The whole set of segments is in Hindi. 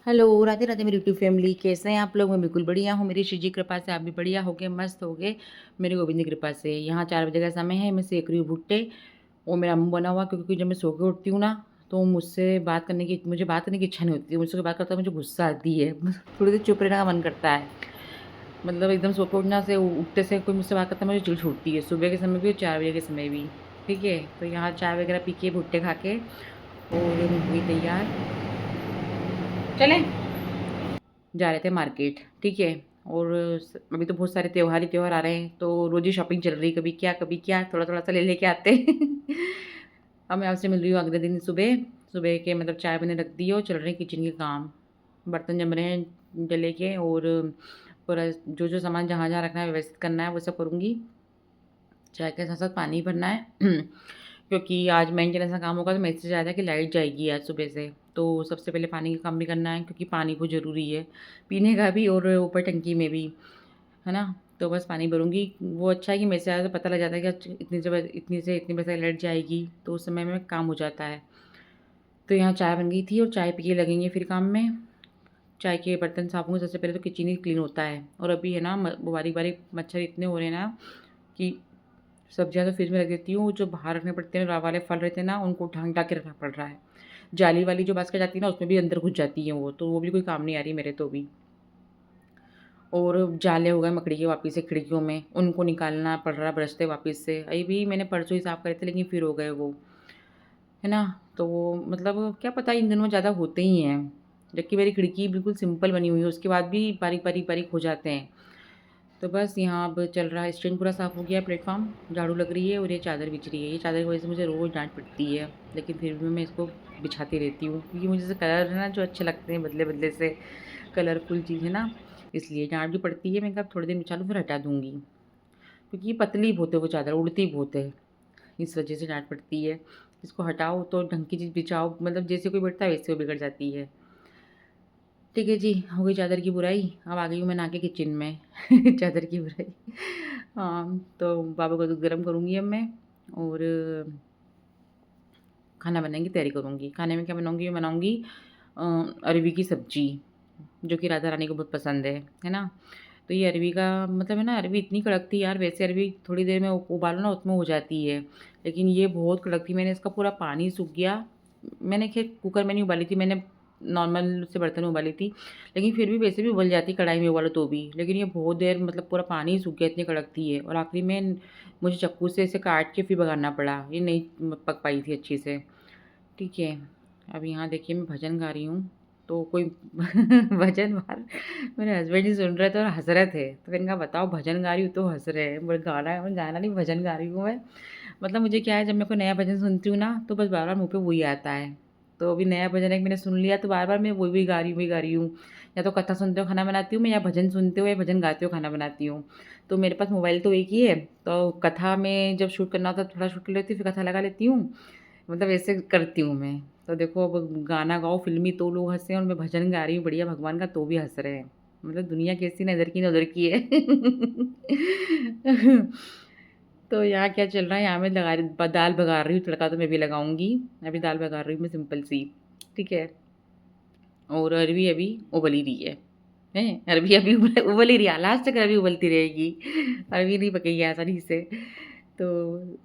हेलो, राधे राधे मेरी यूट्यूब फैमिली, कैसे हैं आप लोग? मैं बिल्कुल बढ़िया हूँ। मेरी श्री जी कृपा से आप भी बढ़िया होगे, मस्त होगे मेरे गोविंद की कृपा से। यहाँ 4 बजे का समय है, मैं सेक रही हूँ भुट्टे। वो मेरा मुँह बना हुआ, क्योंकि जब मैं सो के उठती हूँ ना, तो मुझे बात करने की इच्छा नहीं होती है। मुझसे कोई बात करता है मुझे गुस्सा आती है। थोड़ी देर चुप रहने का मन करता है। मतलब एकदम सो के उठना से उठते से कोई मुझसे बात करता है, मुझे चिढ़ छूटती है, सुबह के समय भी और 4 बजे के समय भी। ठीक है, तो यहाँ चाय वगैरह पी के भुट्टे खा के और हो गई तैयार। चलें, जा रहे थे मार्केट। ठीक है, और अभी तो बहुत सारे त्योहार ही त्योहार आ रहे हैं, तो रोज़ ही शॉपिंग चल रही, कभी क्या थोड़ा थोड़ा सा ले लेके आते हैं। अब मैं आपसे मिल रही हूँ अगले दिन सुबह। सुबह के मतलब चाय मैंने रख दी है और चल रहे हैं किचन के काम। बर्तन जम रहे हैं जले के, और पूरा जो जो सामान जहाँ जहाँ रखना है व्यवस्थित करना है वो सब करूँगी। चाय के साथ साथ पानी भरना है। क्योंकि आज मेंटेनेंस का काम होगा, तो मैसेज आया था कि लाइट जाएगी आज सुबह से। तो सबसे पहले पानी का काम भी करना है, क्योंकि पानी बहुत ज़रूरी है, पीने का भी और ऊपर टंकी में भी, है ना। तो बस पानी भरूँगी। वो अच्छा है कि मैसेज आया तो पता लग जाता है कि आज इतनी से इतनी बजे तक लाइट जाएगी, तो उस समय में काम हो जाता है। तो यहाँ चाय बन गई थी और चाय पी के लगेंगे फिर काम में। चाय के बर्तन साफ होंगे, सबसे पहले तो किचन ही क्लीन होता है। और अभी है ना बारीक बारीक मच्छर इतने हो रहे हैं ना कि सब्जियाँ तो फ्रिज में रख देती हूँ, जो बाहर रखने पड़ते हैं रा वाले फल रहते हैं ना, उनको ढक के रखना पड़ रहा है। जाली वाली जो बास्केट जाती है ना, उसमें भी अंदर घुस जाती हैं वो, तो वो भी कोई काम नहीं आ रही मेरे तो भी। और जाले हो गए मकड़ी के वापस से खिड़कियों में, उनको निकालना पड़ रहा ब्रश से वापस से। अभी भी मैंने परसों ही साफ़ करे थे, लेकिन फिर हो गए वो, है ना। तो वो मतलब क्या पता इन दिनों ज़्यादा होते ही हैं, जबकि मेरी खिड़की बिल्कुल सिंपल बनी हुई है, उसके बाद भी बारीक बारीक बारीक हो जाते हैं। तो बस यहाँ अब चल रहा है, स्टैंड पूरा साफ़ हो गया, प्लेटफ़ॉर्म झाड़ू लग रही है और ये चादर बिछ रही है। ये चादर की वजह से मुझे रोज़ डाँट पिटती है, लेकिन फिर भी मैं इसको बिछाती रहती हूँ, क्योंकि मुझे जैसे कलर है ना जो अच्छे लगते हैं, बदले-बदले से कलरफुल चीज़ है ना, इसलिए डाँट भी पड़ती है। मैं कहा थोड़ी देर बिछा लूँ फिर हटा दूँगी, क्योंकि ये पतली बहुत है वो चादर, उड़ती बहुत है, इस वजह से डाँट पड़ती है। इसको हटाओ तो ढंग की चीज़ बिछाओ, मतलब जैसे कोई बैठता है वैसे वो बिगड़ जाती है। ठीक है जी, हो गई चादर की बुराई। अब आ गई हूँ मैं नहा के किचन में। चादर की बुराई। हाँ, तो बाबा को दूध गर्म करूँगी अब मैं, और खाना बनाने की तैयारी करूँगी। खाने में क्या बनाऊँगी? मैं बनाऊँगी अ, अरवी की सब्ज़ी, जो कि राधा रानी को बहुत पसंद है ना? तो ये अरवी का मतलब है ना, अरवी इतनी कड़क थी यार, वैसे अरवी थोड़ी देर में उबालो ना उसमें हो जाती है, लेकिन ये बहुत कड़क थी। मैंने इसका पूरा पानी सूख गया। मैंने खैर कुकर में नहीं उबाली थी, मैंने नॉर्मल से बर्तन में उबाली थी, लेकिन फिर भी वैसे भी उबल जाती कढ़ाई में उबालो तो भी। लेकिन ये बहुत देर मतलब पूरा पानी ही सूख गया, इतनी कड़क थी ये, और आखिरी में मुझे चाकू से इसे काट के फिर बघारना पड़ा, ये नहीं पक पाई थी अच्छी से। ठीक है, अब यहाँ देखिए मैं भजन गा रही हूँ, तो कोई भजन बाहर मेरे हस्बैंड ही सुन रहे थे और हँस रहे थे। तो मैंने कहा बताओ, भजन गा रही हूँ तो हँस रहे हैं, बोले गाना है, गाना नहीं भजन गा रही हूँ मैं। मतलब मुझे क्या है, जब मैं कोई नया भजन सुनती हूँ ना, तो बस बार बार मुँह पे वही आता है। तो अभी नया भजन एक मैंने सुन लिया, तो बार बार मैं वही गा रही हूँ, वही गा रही हूँ। या तो कथा सुनते हुए खाना बनाती हूँ मैं, या भजन सुनते हुए या भजन गाते हुए खाना बनाती हूँ। तो मेरे पास मोबाइल तो एक ही है, तो कथा में जब शूट करना होता है थोड़ा शूट कर लेती हूँ, फिर कथा लगा लेती हूँ। मतलब ऐसे करती हूँ मैं। तो देखो, अब गाना गाओ फ़िल्मी तो लोग हँसे, और मैं भजन गा रही हूँ बढ़िया भगवान का, तो भी हँस रहे हैं। मतलब दुनिया कैसी ना इधर की ना उधर की है। तो यहाँ क्या चल रहा है, यहाँ मैं लगा रही दाल बघार रही हूँ, तड़का तो मैं भी लगाऊँगी। अभी दाल बघार रही हूँ मैं सिंपल सी, ठीक है। और अरवी अभी उबल ही रही हैं? अरवी अभी उबल ही रही है, लास्ट तक अरवी उबलती रहेगी। अरवी नहीं पकेगी आसानी से। तो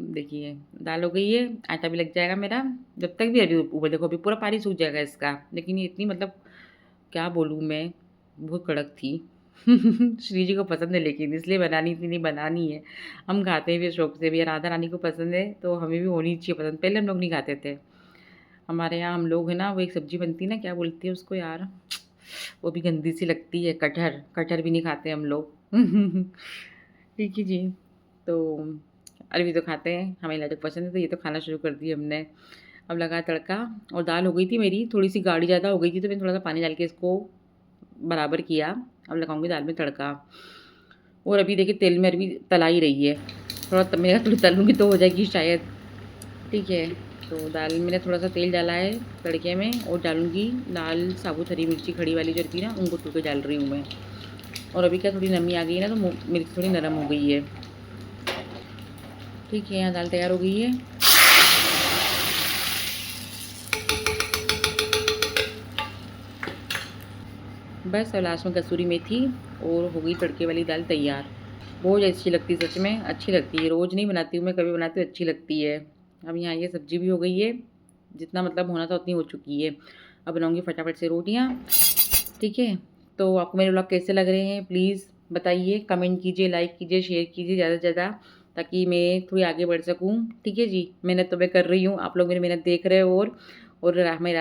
देखिए, दाल हो गई है, आटा भी लग जाएगा मेरा, जब तक भी अभी ऊपर देखो अभी पूरा पानी सूख जाएगा इसका। लेकिन ये इतनी मतलब क्या बोलूँ मैं, बहुत कड़क थी। श्री जी को पसंद है, लेकिन इसलिए बनानी थी, नहीं बनानी है। हम खाते हैं भी शौक से भी, राधा रानी को पसंद है तो हमें भी होनी चाहिए पसंद। पहले हम लोग नहीं खाते थे, हमारे यहाँ हम लोग है ना, वो एक सब्ज़ी बनती है ना, क्या बोलती है उसको यार, वो भी गंदी सी लगती है, कटहर, कटहर भी नहीं खाते हम लोग। ठीक है जी। तो अरवी तो खाते हैं, हमें लाडू पसंद है, तो ये तो खाना शुरू कर दिया हमने। अब लगा तड़का, और दाल हो गई थी मेरी, थोड़ी-सी गाढ़ी ज़्यादा हो गई थी, तो मैंने थोड़ा-सा पानी डाल के इसको बराबर किया। अब लगाऊँगी दाल में तड़का, और अभी देखिए तेल में अरवी तला ही रही है। थोड़ा मैं थोड़ी तलूँगी तो हो जाएगी शायद, ठीक है। तो दाल में मैंने थोड़ा-सा तेल डाला है तड़के में, और डालूँगी लाल साबुत हरी मिर्ची खड़ी वाली जो रहती है ना, उनको टूट के डाल रही हूँ मैं। और अभी क्या थोड़ी नमी आ गई है ना, तो मिर्च थोड़ी नरम हो गई है। ठीक है, यहाँ दाल तैयार हो गई है। बस और लास्ट में कसूरी मेथी और हो गई तड़के वाली दाल तैयार। बहुत अच्छी लगती है, सच में अच्छी लगती है। रोज़ नहीं बनाती हूँ मैं, कभी बनाती हूँ अच्छी लगती है। अब यहाँ ये सब्ज़ी भी हो गई है, जितना मतलब होना था उतनी हो चुकी है। अब बनाऊँगी फटाफट से रोटियाँ, ठीक है? तो आपको मेरे व्लॉग कैसे लग रहे हैं प्लीज़ बताइए, कमेंट कीजिए, लाइक कीजिए, शेयर कीजिए ज़्यादा से ज़्यादा, ताकि मैं थोड़ी आगे बढ़ सकूँ, ठीक है जी? मेहनत तो मैं कर रही हूँ, आप लोग मेरी मेहनत देख रहे हो और हमें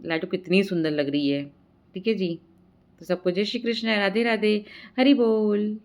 लाडू कितनी सुंदर लग रही है, ठीक है जी? तो सबको जय श्री कृष्ण, राधे राधे, हरि बोल।